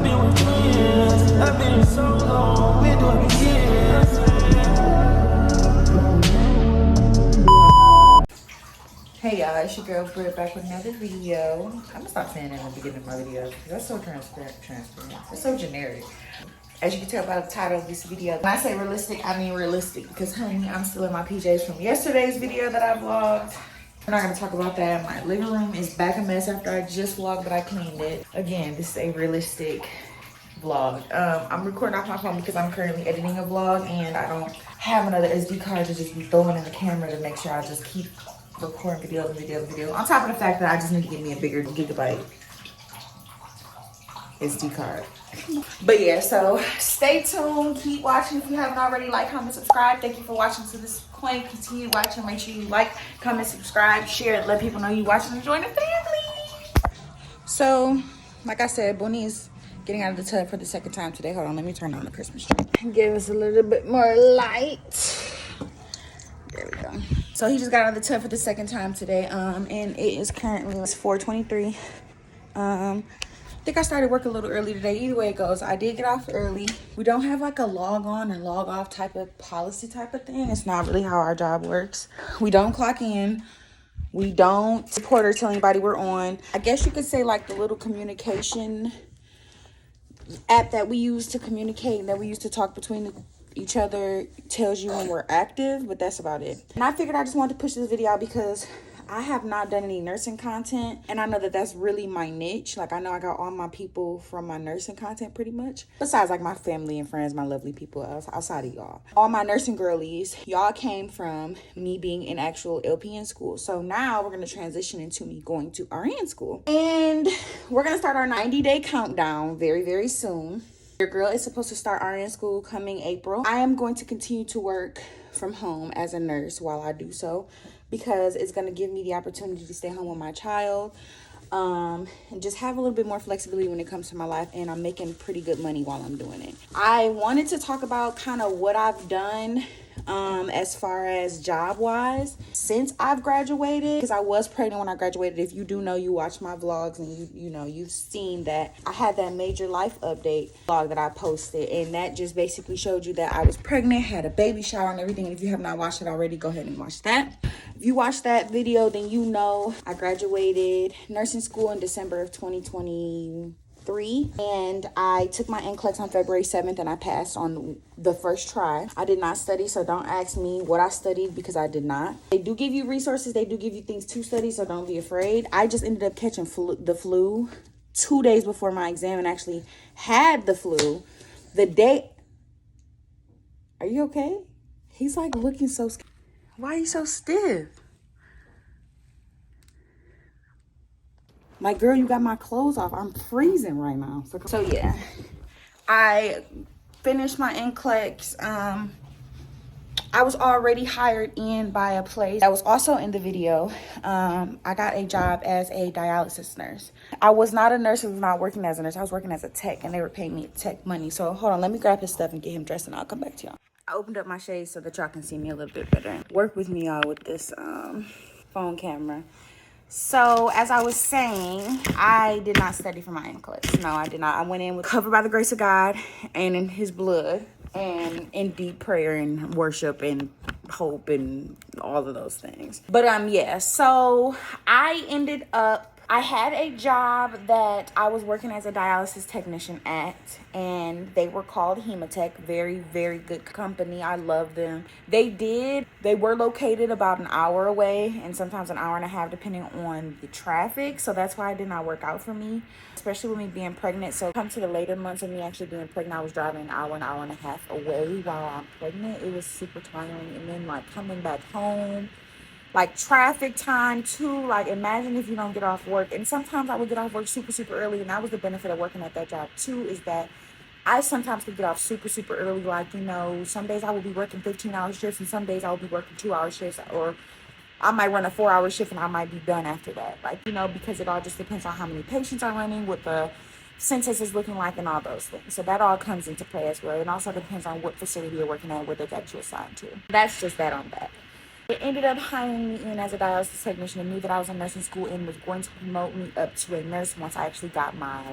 been with friends. I've been so long. Been doing it years. Hey y'all, it's your girl Britt back with another video. I'm gonna stop saying that in the beginning of my videos because that's so transparent. It's so generic. As you can tell by the title of this video, when I say realistic, I mean realistic because honey, I'm still in my PJs from yesterday's video that I vlogged. We're not gonna talk about that. My living room is back a mess after I just vlogged, but I cleaned it. Again, this is a realistic vlog. I'm recording off my phone because I'm currently editing a vlog and I don't have another SD card to just be throwing in the camera to make sure I just keep recording videos. On top of the fact that I just need to get me a bigger gigabyte SD card. But yeah, so stay tuned, keep watching. If you haven't already, like, comment, subscribe. Thank you for watching to this point. Continue watching. Make sure you like, comment, subscribe, share it, let people know you watching and join the family. So, like I said, Bonnie is getting out of the tub for the second time today. Hold on, let me turn on the Christmas tree. Give us a little bit more light. There we go. So he just got out of the tub for the second time today. And it is currently 4:23. I think I started work a little early today. Either way it goes, I did get off early. We don't have like a log on and log off type of policy type of thing. It's not really how our job works. We don't clock in. We don't report or tell anybody we're on. I guess you could say like the little communication app that we use to communicate and that we use to talk between each other tells you when we're active, but that's about it. And I figured I just wanted to push this video out because I have not done any nursing content, and I know that that's really my niche. Like, I know I got all my people from my nursing content pretty much, besides like my family and friends, my lovely people outside of y'all. All my nursing girlies, y'all came from me being in actual LPN school. So now we're going to transition into me going to RN school, and we're going to start our 90-day countdown very, very soon. Your girl is supposed to start RN school coming April. I am going to continue to work from home as a nurse while I do so, because it's going to give me the opportunity to stay home with my child, and just have a little bit more flexibility when it comes to my life, and I'm making pretty good money while I'm doing it. I wanted to talk about kind of what I've done as far as job wise since I've graduated, because I was pregnant when I graduated. If you do know, you watch my vlogs and you know you've seen that I had that major life update vlog that I posted, and that just basically showed you that I was pregnant, had a baby shower and everything. And if you have not watched it already, go ahead and watch that. If you watched that video, then you know I graduated nursing school in December of 2023, and I took my NCLEX on February 7th and I passed on the first try. I did not study, so don't ask me what I studied because I did not. They do give you resources, they do give you things to study, so don't be afraid. I just ended up catching the flu 2 days before my exam, and actually had the flu the day. Are you okay? He's like looking so scared. Why are you so stiff? Like, girl, you got my clothes off. I'm freezing right now. So yeah, I finished my NCLEX. I was already hired in by a place that was also in the video. I got a job as a dialysis nurse. I was not a nurse. I was not working as a nurse. I was working as a tech, and they were paying me tech money. So hold on, let me grab his stuff and get him dressed, and I'll come back to y'all. I opened up my shades so that y'all can see me a little bit better. Work with me, y'all, with this phone camera. So, as I was saying, I did not study for my NCLEX. No, I did not. I went in with covered by the grace of God and in his blood and in deep prayer and worship and hope and all of those things. But, yeah, so I ended up, I had a job that I was working as a dialysis technician at, and they were called Hematech. Very, very good company. I love them. They were located about an hour away and sometimes an hour and a half depending on the traffic. So that's why it did not work out for me, especially with me being pregnant. So come to the later months of me actually being pregnant, I was driving an hour and a half away while I'm pregnant. It was super tiring. And then like coming back home, like traffic time too. Like, imagine if you don't get off work. And sometimes I would get off work super, super early. And that was the benefit of working at that job too, is that I sometimes could get off super, super early. Like, you know, some days I will be working 15-hour shifts, and some days I will be working 2-hour shifts, or I might run a 4-hour shift and I might be done after that. Like, you know, because it all just depends on how many patients are running, what the census is looking like, and all those things. So that all comes into play as well. It also depends on what facility you're working at, what they got you assigned to. That's just that on that. They ended up hiring me in as a dialysis technician and knew that I was in nursing school and was going to promote me up to a nurse once I actually got my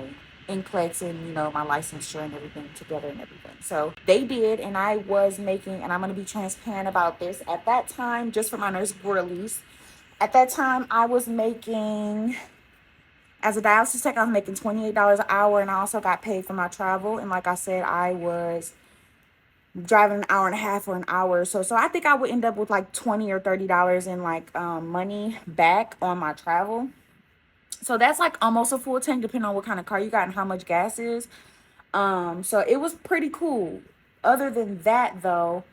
NCLEX and, you know, my licensure and everything together and everything. So they did, and I was making, and I'm going to be transparent about this, at that time, just for my nurse school release, at that time I was making, as a dialysis tech, I was making $28 an hour, and I also got paid for my travel. And like I said, I was driving an hour and a half or an hour. So I think I would end up with like $20 or $30 in like money back on my travel. So that's like almost a full tank, depending on what kind of car you got and how much gas is. So it was pretty cool. Other than that, though,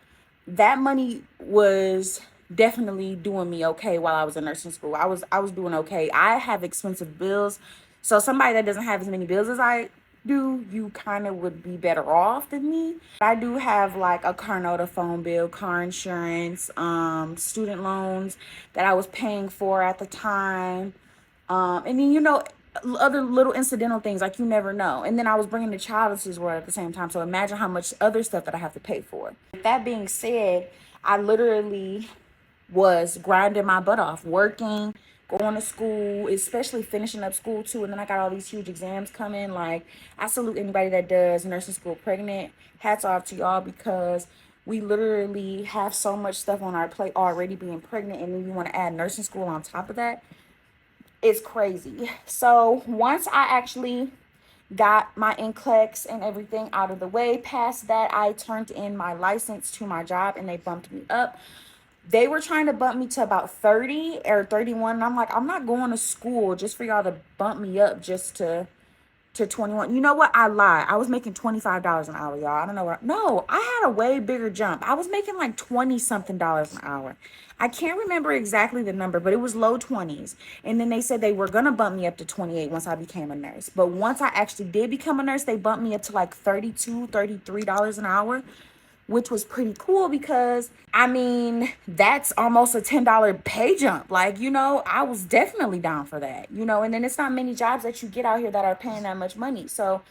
that money was definitely doing me okay while I was in nursing school. I was doing okay. I have expensive bills. So somebody that doesn't have as many bills as I do, you kind of would be better off than me. I do have like a car note, a phone bill, car insurance, student loans that I was paying for at the time. And then, you know, other little incidental things, like you never know. And then I was bringing the child into this world at the same time. So imagine how much other stuff that I have to pay for. With that being said, I literally was grinding my butt off, working, going to school, especially finishing up school too. And then I got all these huge exams coming. Like, I salute anybody that does nursing school pregnant. Hats off to y'all, because we literally have so much stuff on our plate already being pregnant. And then you want to add nursing school on top of that. It's crazy. So once I actually got my NCLEX and everything out of the way, past that, I turned in my license to my job and they bumped me up. They were trying to bump me to about 30 or 31. And I'm like, I'm not going to school just for y'all to bump me up just to 21. You know what? I lied. I was making $25 an hour, y'all. I don't know what. No, I had a way bigger jump. I was making like 20 something dollars an hour. I can't remember exactly the number, but it was low 20s. And then they said they were going to bump me up to 28 once I became a nurse. But once I actually did become a nurse, they bumped me up to like $32, $33 an hour, which was pretty cool because, I mean, that's almost a $10 pay jump. Like, you know, I was definitely down for that, you know, and then it's not many jobs that you get out here that are paying that much money. So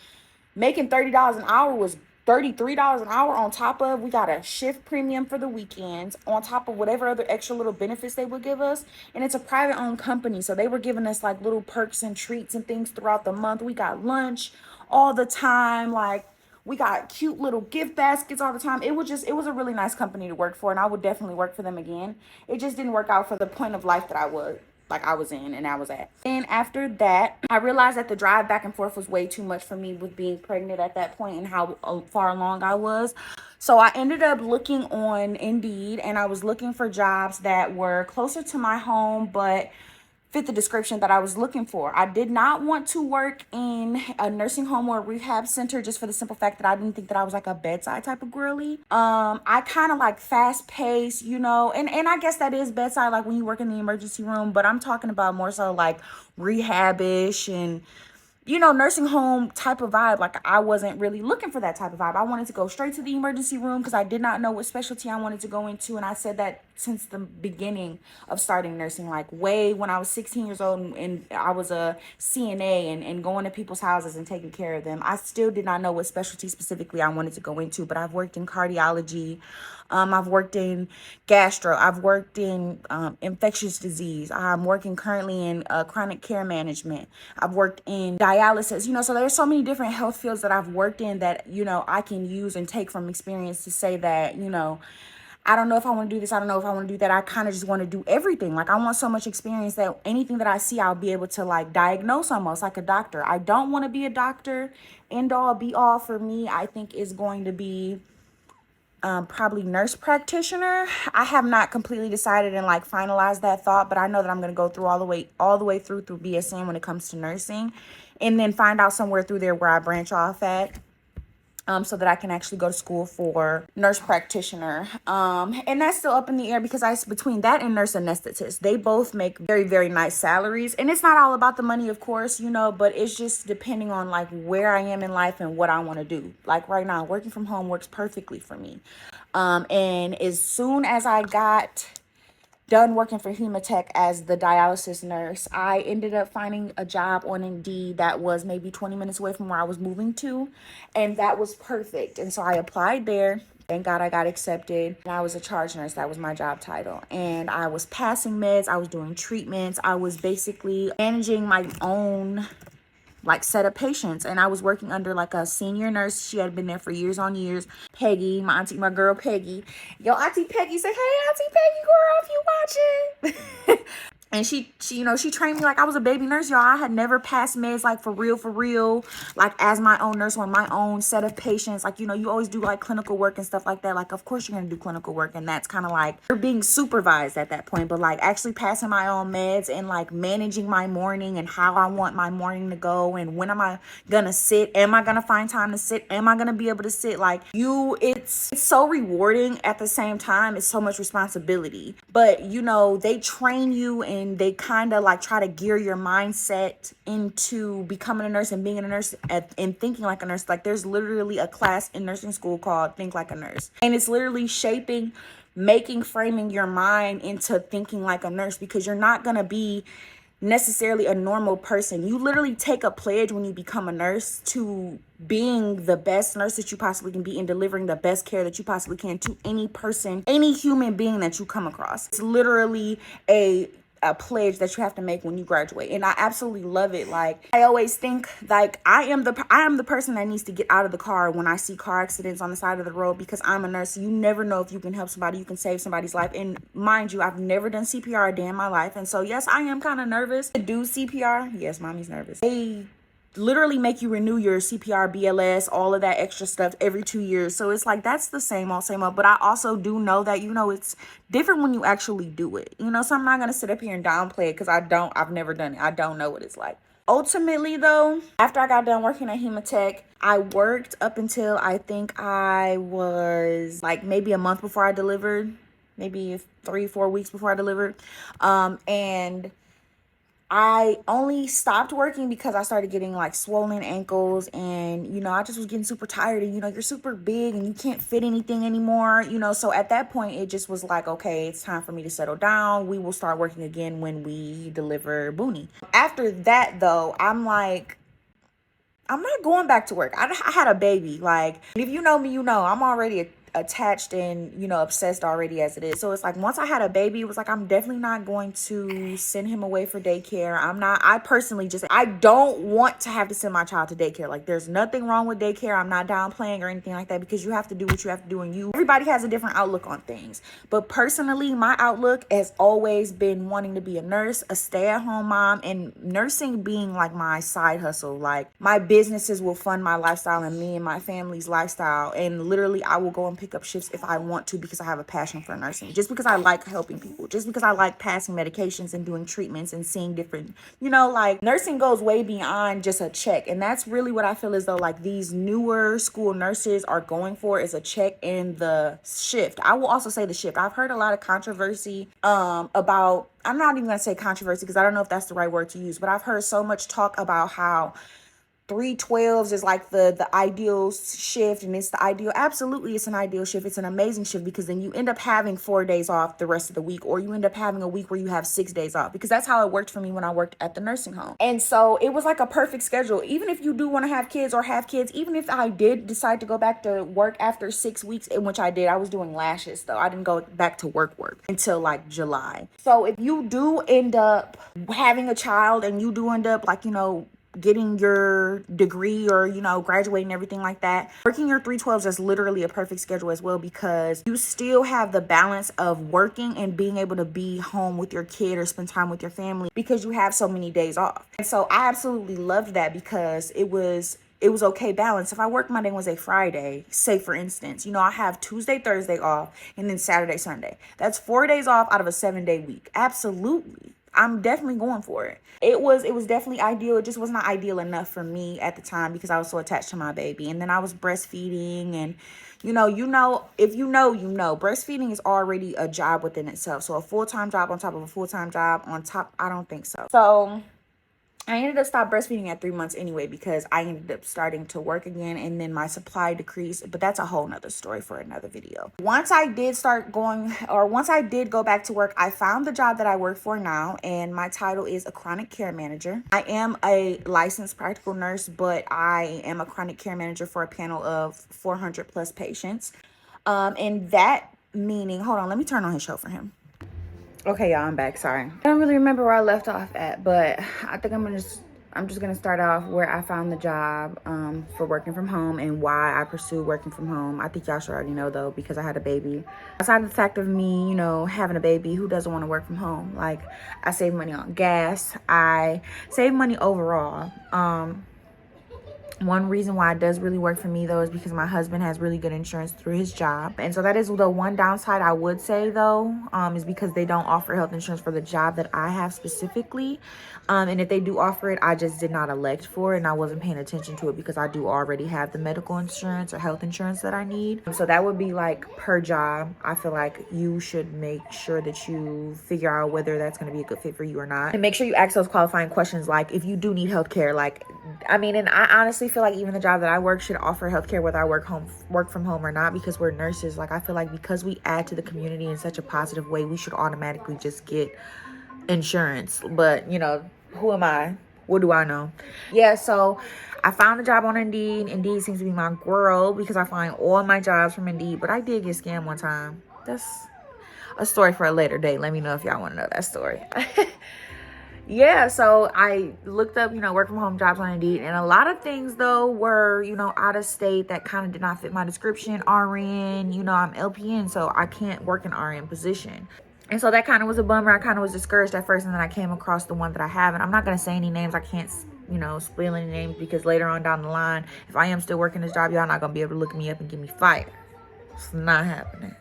making $30 an hour was $33 an hour on top of, we got a shift premium for the weekends, on top of whatever other extra little benefits they would give us. And it's a private owned company, so they were giving us like little perks and treats and things throughout the month. We got lunch all the time, like we got cute little gift baskets all the time. It was a really nice company to work for, and I would definitely work for them again. It just didn't work out for the point of life that I was in and I was at. And after that, I realized that the drive back and forth was way too much for me with being pregnant at that point and how far along I was. So I ended up looking on Indeed, and I was looking for jobs that were closer to my home but fit the description that I was looking for. I did not want to work in a nursing home or a rehab center, just for the simple fact that I didn't think that I was like a bedside type of girly. I kind of like fast paced, you know, and I guess that is bedside, like when you work in the emergency room, but I'm talking about more so like rehab-ish and, you know, nursing home type of vibe. Like, I wasn't really looking for that type of vibe. I wanted to go straight to the emergency room because I did not know what specialty I wanted to go into. And I said that since the beginning of starting nursing, like way when I was 16 years old and I was a CNA and going to people's houses and taking care of them. I still did not know what specialty specifically I wanted to go into, but I've worked in cardiology. I've worked in gastro. I've worked in infectious disease. I'm working currently in chronic care management. I've worked in dialysis, you know, so there's so many different health fields that I've worked in that, you know, I can use and take from experience to say that, you know, I don't know if I want to do this. I don't know if I want to do that. I kind of just want to do everything. Like, I want so much experience that anything that I see, I'll be able to like diagnose almost like a doctor. I don't want to be a doctor. End all be all for me, I think, is going to be probably nurse practitioner. I have not completely decided and like finalized that thought, but I know that I'm going to go through all the way through BSN when it comes to nursing, and then find out somewhere through there where I branch off at. So that I can actually go to school for nurse practitioner. And that's still up in the air because between that and nurse anesthetist, they both make very, very nice salaries. And it's not all about the money, of course, you know, but it's just depending on like where I am in life and what I want to do. Like right now, working from home works perfectly for me. And as soon as I got done working for Hematech as the dialysis nurse, I ended up finding a job on Indeed that was maybe 20 minutes away from where I was moving to, and that was perfect. And so I applied there. Thank God I got accepted. And I was a charge nurse. That was my job title. And I was passing meds. I was doing treatments. I was basically managing my own like set of patients, and I was working under like a senior nurse. She had been there for years on years. Peggy, my auntie, my girl Peggy. Yo, Auntie Peggy said, "Hey, Auntie Peggy, girl, if you watching." And she, you know, she trained me like I was a baby nurse, y'all. I had never passed meds, like for real, like as my own nurse on my own set of patients. Like, you know, you always do like clinical work and stuff like that. Like, of course you're going to do clinical work. And that's kind of like you're being supervised at that point. But like actually passing my own meds and like managing my morning and how I want my morning to go. And when am I going to sit? Am I going to find time to sit? Am I going to be able to sit? Like it's so rewarding at the same time. It's so much responsibility. But, you know, they train you and they kind of like try to gear your mindset into becoming a nurse and being a nurse and thinking like a nurse. Like there's literally a class in nursing school called Think Like a Nurse, and it's literally framing your mind into thinking like a nurse, because you're not going to be necessarily a normal person. You literally take a pledge when you become a nurse to being the best nurse that you possibly can be and delivering the best care that you possibly can to any person, any human being that you come across. It's literally a pledge that you have to make when you graduate, and I absolutely love it. Like I always think like I am the person that needs to get out of the car when I see car accidents on the side of the road, because I'm a nurse. You never know if you can help somebody, you can save somebody's life. And mind you, I've never done CPR a day in my life, and so yes, I am kind of nervous to do CPR. Yes, mommy's nervous. They literally make you renew your CPR, BLS, all of that extra stuff every 2 years. So it's like, that's the same old, but I also do know that, you know, it's different when you actually do it, you know, so I'm not going to sit up here and downplay it because I've never done it. I don't know what it's like. Ultimately though, after I got done working at Hematech, I worked up until I think I was like maybe a month before I delivered, maybe 3-4 weeks before I delivered. And I only stopped working because I started getting like swollen ankles, and, you know, I just was getting super tired, and, you know, you're super big and you can't fit anything anymore, you know, so at that point it just was like, okay, it's time for me to settle down. We will start working again when we deliver Booney. After that though, I'm like, I'm not going back to work. I had a baby. Like, if you know me, you know I'm already attached and, you know, obsessed already as it is. So it's like, once I had a baby, it was like, I'm definitely not going to send him away for daycare. I personally I don't want to have to send my child to daycare. Like, there's nothing wrong with daycare. I'm not downplaying or anything like that, because you have to do what you have to do, and everybody has a different outlook on things. But personally, my outlook has always been wanting to be a nurse, a stay-at-home mom, and nursing being like my side hustle. Like, my businesses will fund my lifestyle and me and my family's lifestyle, and literally I will go and pick up shifts if I want to, because I have a passion for nursing, just because I like helping people, just because I like passing medications and doing treatments and seeing different, you know, like, nursing goes way beyond just a check. And that's really what I feel as though like these newer school nurses are going for, is a check and the shift. I will also say the shift. I've heard a lot of controversy about, I'm not even gonna say controversy because I don't know if that's the right word to use, but I've heard so much talk about how 312s is like the ideal shift, and it's the ideal. Absolutely, it's an ideal shift. It's an amazing shift, because then you end up having 4 days off the rest of the week, or you end up having a week where you have 6 days off, because that's how it worked for me when I worked at the nursing home. And so it was like a perfect schedule. Even if you do want to have kids or have kids, even if I did decide to go back to work after 6 weeks, in which I did, I was doing lashes though. I didn't go back to work until like July. So if you do end up having a child, and you do end up, like, you know, getting your degree, or, you know, graduating, everything like that, working your 312s is literally a perfect schedule as well, because you still have the balance of working and being able to be home with your kid or spend time with your family, because you have so many days off. And so I absolutely loved that, because it was okay balance. If I work Monday, Wednesday, Friday, say for instance, you know, I have Tuesday, Thursday off, and then Saturday, Sunday. That's 4 days off out of a 7-day week. Absolutely. I'm definitely going for it. It was definitely ideal. It just was not ideal enough for me at the time, because I was so attached to my baby. And then I was breastfeeding, and if you know, breastfeeding is already a job within itself. So a full-time job on top of a full-time job on top, I don't think so. So I ended up stopped breastfeeding at 3 months anyway, because I ended up starting to work again, and then my supply decreased. But that's a whole nother story for another video. Once I did go back to work, I found the job that I work for now, and my title is a chronic care manager. I am a licensed practical nurse, but I am a chronic care manager for a panel of 400 plus patients. And that meaning, hold on, let me turn on his show for him. Okay, y'all, I'm back. Sorry. I don't really remember where I left off at, but I think I'm gonna just I'm just going to start off where I found the job for working from home and why I pursued working from home. I think y'all should already know, though, because I had a baby. Aside the fact of me, you know, having a baby, who doesn't want to work from home? Like, I save money on gas. I save money overall. One reason why it does really work for me, though, is because my husband has really good insurance through his job. And so that is the one downside I would say, though, is because they don't offer health insurance for the job that I have specifically. And if they do offer it, I just did not elect for it, and I wasn't paying attention to it because I do already have the medical insurance or health insurance that I need. So that would be like per job. I feel like you should make sure that you figure out whether that's going to be a good fit for you or not. And make sure you ask those qualifying questions, like if you do need health care, like, I mean, and I honestly feel like even the job that I work should offer healthcare whether I work from home or not, because we're nurses. Like, I feel like because we add to the community in such a positive way, we should automatically just get insurance. But, you know, who am I? What do I know? Yeah, so I found a job on Indeed. Indeed seems to be my girl because I find all my jobs from Indeed. But I did get scammed one time. That's a story for a later date. Let me know if y'all want to know that story. Yeah, so I looked up, you know, work from home jobs on Indeed, and a lot of things, though, were, you know, out of state that kind of did not fit my description. RN, you know, I'm LPN, so I can't work an RN position. And so that kind of was a bummer. I kind of was discouraged at first, and then I came across the one that I have, and I'm not going to say any names. I can't, you know, spill any names because later on down the line, if I am still working this job, y'all not going to be able to look me up and get me fired. It's not happening.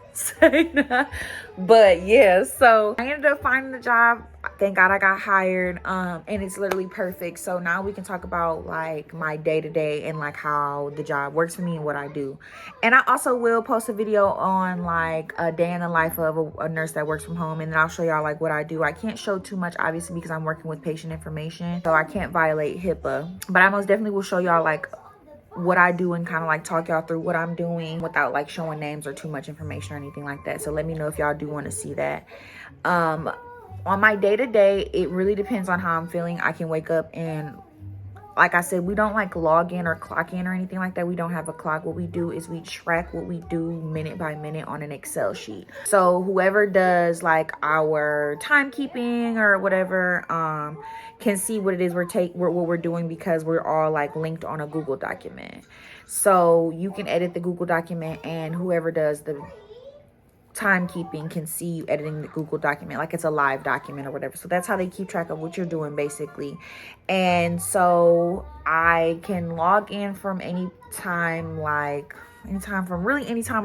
But yeah, so I ended up finding the job. Thank God I got hired, and it's literally perfect. So now we can talk about like my day-to-day and like how the job works for me and what I do. And I also will post a video on like a day in the life of a nurse that works from home, and then I'll show y'all like what I do. I can't show too much, obviously, because I'm working with patient information, so I can't violate HIPAA, but I most definitely will show y'all like what I do and kind of like talk y'all through what I'm doing without like showing names or too much information or anything like that. So let me know if y'all do want to see that. On my day-to-day, it really depends on how I'm feeling. I can wake up and, like I said, we don't like log in or clock in or anything like that. We don't have a clock. What we do is we track what we do minute by minute on an Excel sheet. So whoever does like our timekeeping or whatever can see what it is what we're doing, because we're all like linked on a Google document. So you can edit the Google document, and whoever does the timekeeping can see you editing the Google document like it's a live document or whatever. So that's how they keep track of what you're doing, basically. And so I can log in from any time, like anytime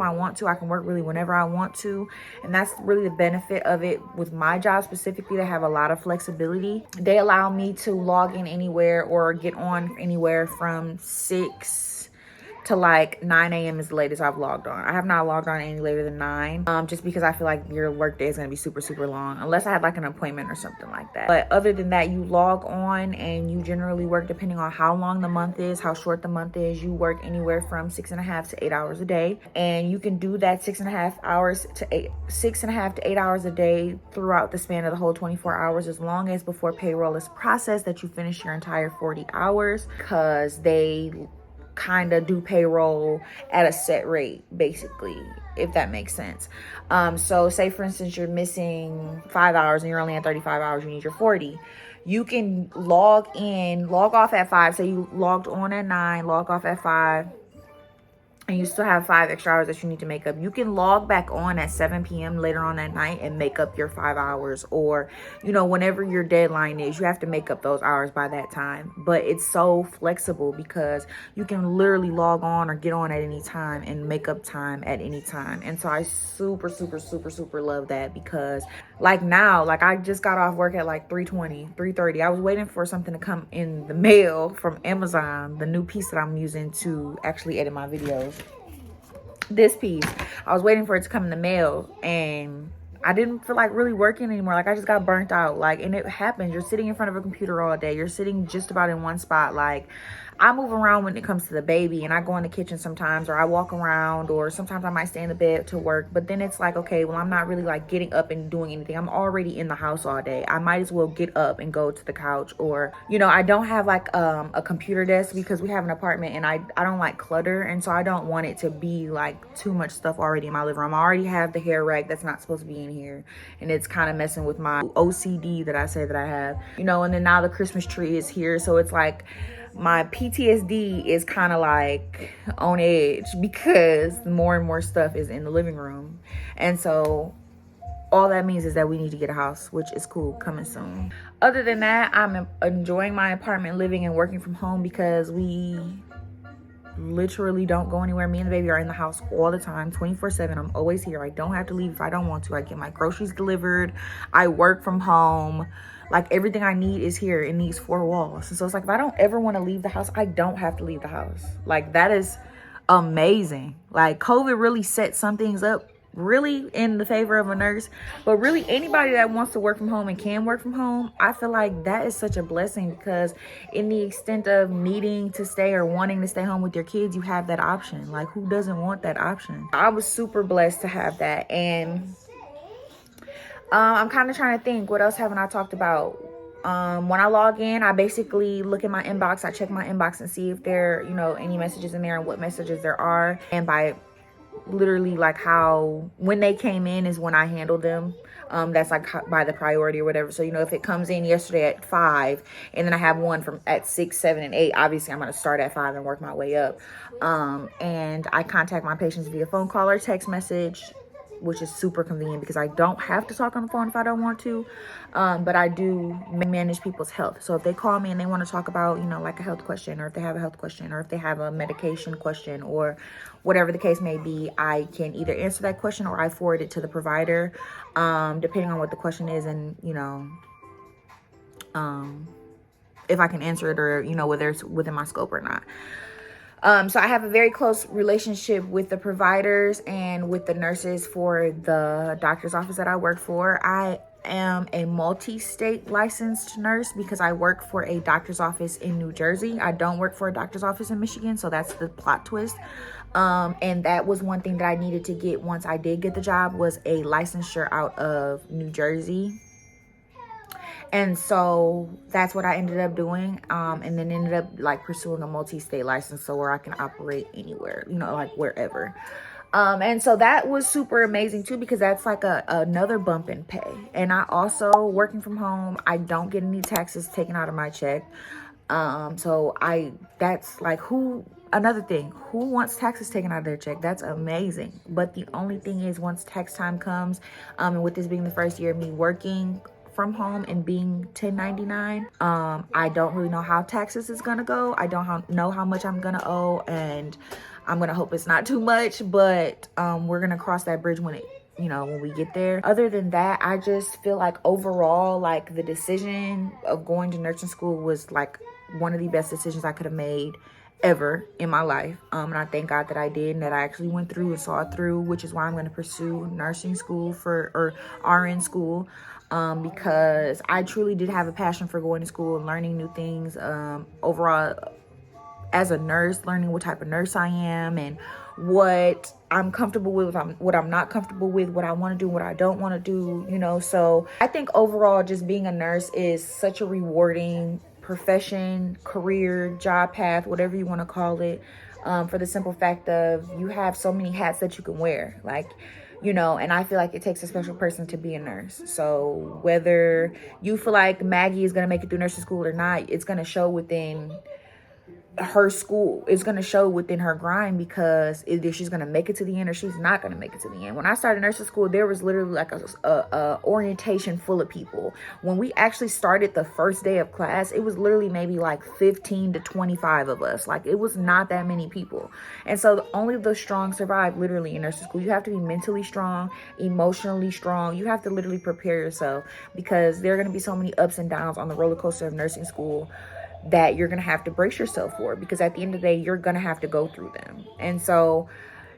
I want to. I can work really whenever I want to, and that's really the benefit of it. With my job specifically, they have a lot of flexibility. They allow me to log in anywhere or get on anywhere from 6 to like 9 a.m. is the latest I've logged on. I have not logged on any later than 9, just because I feel like your work day is going to be super, super long, unless I had like an appointment or something like that. But other than that, you log on and you generally work, depending on how long the month is, how short the month is, you work anywhere from 6.5 to 8 hours a day. And you can do that 6.5 to 8 hours a day throughout the span of the whole 24 hours, as long as before payroll is processed that you finish your entire 40 hours, because they kind of do payroll at a set rate, basically, if that makes sense. So say for instance you're missing 5 hours and you're only at 35 hours, you need your 40. You can log off at 5. Say you logged on at 9, log off at 5, and you still have 5 extra hours that you need to make up. You can log back on at 7 p.m. later on that night and make up your 5 hours, or, you know, whenever your deadline is, you have to make up those hours by that time. But it's so flexible because you can literally log on or get on at any time and make up time at any time. And so I super, super, super, super love that, because like now, like I just got off work at like 3:30. I was waiting for something to come in the mail from Amazon, the new piece that I'm using to actually edit my videos. This piece, I was waiting for it to come in the mail, and I didn't feel like really working anymore. Like I just got burnt out. Like, and it happens. You're sitting in front of a computer all day. You're sitting just about in one spot. Like, I move around when it comes to the baby, and I go in the kitchen sometimes, or I walk around, or sometimes I might stay in the bed to work. But then it's like, okay, well, I'm not really like getting up and doing anything. I'm already in the house all day. I might as well get up and go to the couch, or, you know, I don't have like a computer desk because we have an apartment, and I don't like clutter, and so I don't want it to be like too much stuff already in my living room. I already have the hair rack that's not supposed to be in here, and it's kind of messing with my OCD that I say that I have, you know. And then now the Christmas tree is here, so it's like my PTSD is kind of like on edge because more and more stuff is in the living room. And so all that means is that we need to get a house, which is cool, coming soon. Other than that, I'm enjoying my apartment living and working from home because we literally don't go anywhere. Me and the baby are in the house all the time, 24/7. I'm always here. I don't have to leave if I don't want to. I get my groceries delivered. I work from home. Like, everything I need is here in these 4 walls. And so it's like, if I don't ever want to leave the house, I don't have to leave the house. Like, that is amazing. Like, COVID really set some things up really in the favor of a nurse. But really, anybody that wants to work from home and can work from home, I feel like that is such a blessing, because in the extent of needing to stay or wanting to stay home with your kids, you have that option. Like, who doesn't want that option? I was super blessed to have that. And I'm kind of trying to think, what else haven't I talked about? When I log in, I basically look at my inbox. I check my inbox and see if there, you know, any messages in there and what messages there are. And by literally like how, when they came in is when I handle them. That's like by the priority or whatever. So, you know, if it comes in yesterday at 5 and then I have one from at 6, 7, and 8, obviously I'm going to start at 5 and work my way up. And I contact my patients via phone call or text message, which is super convenient because I don't have to talk on the phone if I don't want to. But I do manage people's health. So if they call me and they want to talk about, you know, like a health question, or if they have a health question, or if they have a medication question, or whatever the case may be, I can either answer that question or I forward it to the provider, depending on what the question is, and, you know, if I can answer it, or, you know, whether it's within my scope or not. So I have a very close relationship with the providers and with the nurses for the doctor's office that I work for. I am a multi-state licensed nurse because I work for a doctor's office in New Jersey. I don't work for a doctor's office in Michigan, so that's the plot twist. And that was one thing that I needed to get once I did get the job, was a licensure out of New Jersey. And so that's what I ended up doing, and then ended up like pursuing a multi-state license, so where I can operate anywhere, you know, like wherever. And so that was super amazing too, because that's like another bump in pay. And I also, working from home, I don't get any taxes taken out of my check. So that's like, another thing, who wants taxes taken out of their check? That's amazing. But the only thing is, once tax time comes, and with this being the first year of me working from home and being 1099, I don't really know how taxes is gonna go. I don't know how much I'm gonna owe, and I'm gonna hope it's not too much, but we're gonna cross that bridge when we get there. Other than that, I just feel like overall, like, the decision of going to nursing school was like one of the best decisions I could have made ever in my life. And I thank God that I did, and that I actually went through and saw it through, which is why I'm going to pursue nursing school or RN school. Because I truly did have a passion for going to school and learning new things. Overall, as a nurse, learning what type of nurse I am, and what I'm comfortable with, what I'm not comfortable with, what I want to do, what I don't want to do, you know. So I think overall, just being a nurse is such a rewarding profession, career, job path, whatever you want to call it, for the simple fact of you have so many hats that you can wear. Like, you know, and I feel like it takes a special person to be a nurse. So whether you feel like Maggie is going to make it through nursing school or not, it's going to show within her school. It's going to show within her grind, because either she's going to make it to the end or she's not going to make it to the end. When I started nursing school, there was literally like a orientation full of people. When we actually started the first day of class, it was literally maybe like 15 to 25 of us. Like, it was not that many people. And so only the strong survive, literally, in nursing school. You have to be mentally strong, emotionally strong. You have to literally prepare yourself, because there are going to be so many ups and downs on the roller coaster of nursing school that you're going to have to brace yourself for, because at the end of the day, you're going to have to go through them. And so,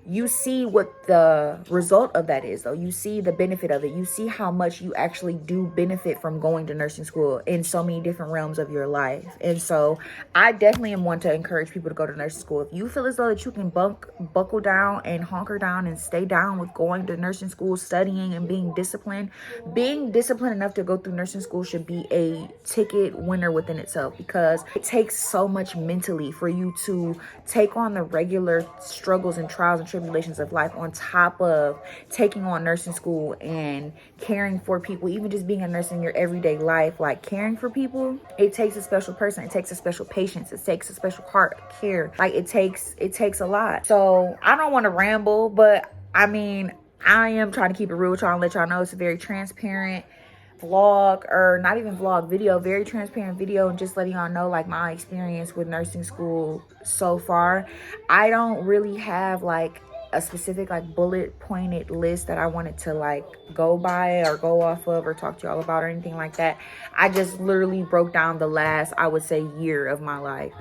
you see what the result of that is, though. You see the benefit of it. You see how much you actually do benefit from going to nursing school in so many different realms of your life. And so I definitely am one to encourage people to go to nursing school. If you feel as though that you can buckle down and hunker down and stay down with going to nursing school, studying and being disciplined enough to go through nursing school should be a ticket winner within itself, because it takes so much mentally for you to take on the regular struggles and trials and tribulations of life, on top of taking on nursing school and caring for people. Even just being a nurse in your everyday life, like caring for people, it takes a special person. It takes a special patience. It takes a special heart care. Like it takes a lot. So I don't want to ramble, but I mean, I am trying to keep it real with y'all and let y'all know it's a very transparent vlog, or not even vlog, video, very transparent video, and just letting y'all know like my experience with nursing school so far. I don't really have like a specific like bullet pointed list that I wanted to like go by or go off of or talk to y'all about or anything like that. I just literally broke down the last, I would say, year of my life.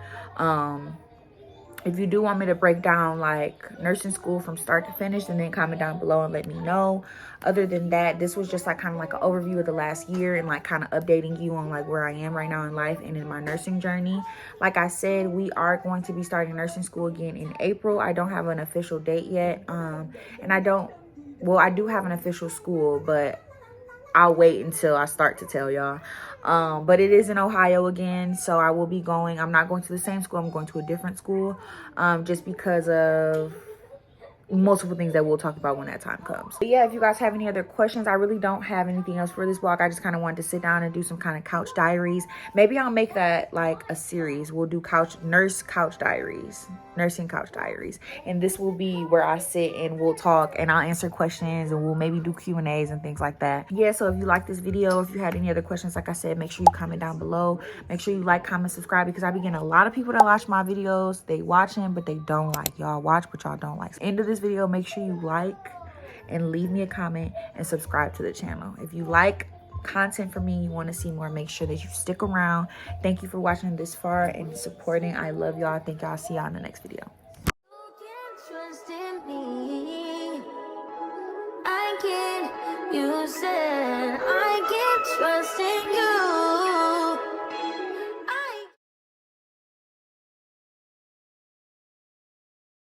If you do want me to break down like nursing school from start to finish, and then comment down below and let me know. Other than that, this was just like kind of like an overview of the last year and like kind of updating you on like where I am right now in life and in my nursing journey. Like I said, we are going to be starting nursing school again in April. I don't have an official date yet. And I do have an official school, but I'll wait until I start to tell y'all. But it is in Ohio again, so I will be going. I'm not going to the same school. I'm going to a different school, just because of multiple things that we'll talk about when that time comes. But yeah, if you guys have any other questions, I really don't have anything else for this vlog. I just kind of wanted to sit down and do some kind of couch diaries. Maybe I'll make that like a series. We'll do nursing couch diaries, and this will be where I sit and we'll talk and I'll answer questions, and we'll maybe do Q&As and things like that. Yeah, so if you like this video, if you had any other questions, like I said, make sure you comment down below. Make sure you like, comment, subscribe, because I be getting a lot of people that watch my videos. They watch them, but they don't like. Y'all watch, but y'all don't like. So end of this video, make sure you like and leave me a comment and subscribe to the channel. If you like content from me, you want to see more, make sure that you stick around. Thank you for watching this far and supporting. I love y'all. Thank y'all. See y'all in the next video. Trust in me. I can, you said I can trust in you.